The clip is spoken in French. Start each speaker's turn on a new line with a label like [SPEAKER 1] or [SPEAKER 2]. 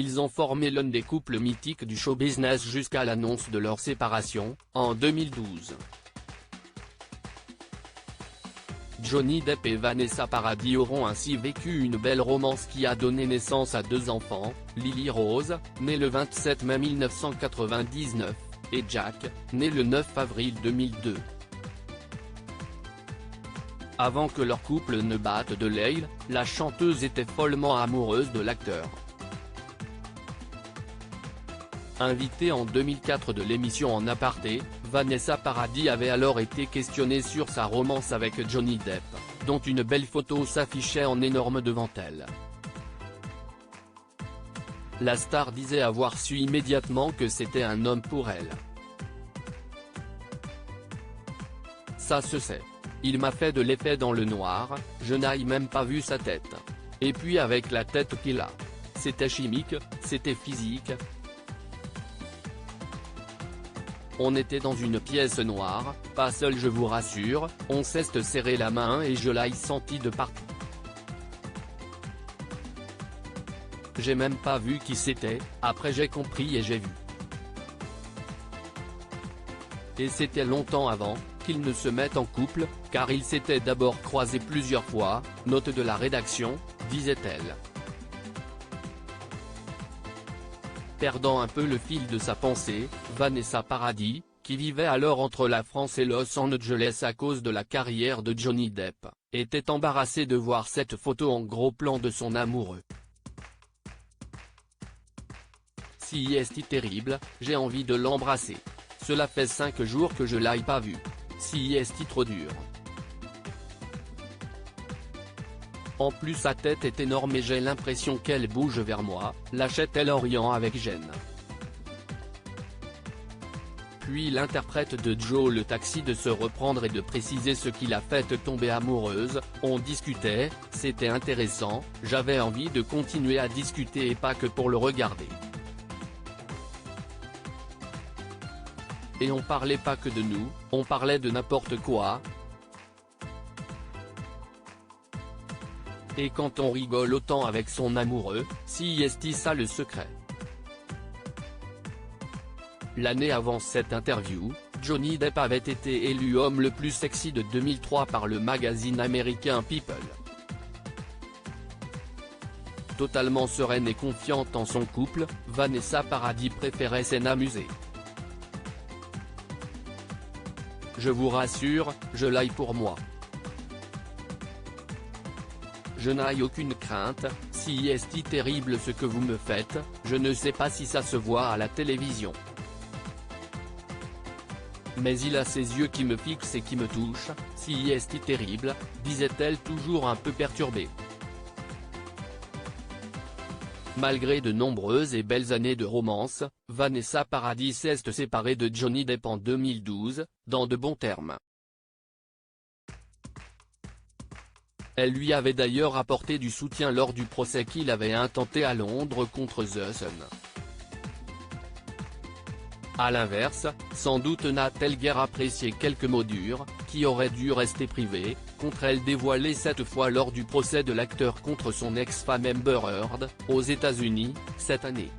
[SPEAKER 1] ils ont formé l'un des couples mythiques du show business jusqu'à l'annonce de leur séparation, en 2012. Johnny Depp et Vanessa Paradis auront ainsi vécu une belle romance qui a donné naissance à 2 enfants, Lily Rose, née le 27 mai 1999, et Jack, né le 9 avril 2002. Avant que leur couple ne batte de l'aile, la chanteuse était follement amoureuse de l'acteur. Invitée en 2004 de l'émission En Aparté, Vanessa Paradis avait alors été questionnée sur sa romance avec Johnny Depp, dont une belle photo s'affichait en énorme devant elle. La star disait avoir su immédiatement que c'était un homme pour elle. Ça se sait. Il m'a fait de l'effet dans le noir, je n'ai même pas vu sa tête. Et puis avec la tête qu'il a. C'était chimique, c'était physique. On était dans une pièce noire, pas seul je vous rassure, on s'est serré la main et je l'ai senti de partout. J'ai même pas vu qui c'était, après j'ai compris et j'ai vu. Et c'était longtemps avant qu'ils ne se mettent en couple, car ils s'étaient d'abord croisés plusieurs fois, note de la rédaction, disait-elle. Perdant un peu le fil de sa pensée, Vanessa Paradis, qui vivait alors entre la France et Los Angeles à cause de la carrière de Johnny Depp, était embarrassée de voir cette photo en gros plan de son amoureux. Si est terrible, j'ai envie de l'embrasser. Cela fait 5 jours que je l'ai pas vu. Si est trop dur. En plus sa tête est énorme et j'ai l'impression qu'elle bouge vers moi, lâchait-elle en riant avec gêne. Puis l'interprète de Joe le taxi de se reprendre et de préciser ce qui l'a fait tomber amoureuse, on discutait, c'était intéressant, j'avais envie de continuer à discuter et pas que pour le regarder. Et on parlait pas que de nous, on parlait de n'importe quoi. Et quand on rigole autant avec son amoureux, si est ça le secret. L'année avant cette interview, Johnny Depp avait été élu homme le plus sexy de 2003 par le magazine américain People. Totalement sereine et confiante en son couple, Vanessa Paradis préférait s'en amuser. Je vous rassure, je l'ai pour moi. Je n'ai aucune crainte, si est terrible ce que vous me faites, je ne sais pas si ça se voit à la télévision. Mais il a ses yeux qui me fixent et qui me touchent, si est terrible, disait-elle toujours un peu perturbée. Malgré de nombreuses et belles années de romance, Vanessa Paradis s'est séparée de Johnny Depp en 2012, dans de bons termes. Elle lui avait d'ailleurs apporté du soutien lors du procès qu'il avait intenté à Londres contre The Sun. A l'inverse, sans doute n'a-t-elle guère apprécié quelques mots durs, qui auraient dû rester privés, contre elle dévoilés cette fois lors du procès de l'acteur contre son ex-femme Amber Heard, aux États-Unis, cette année.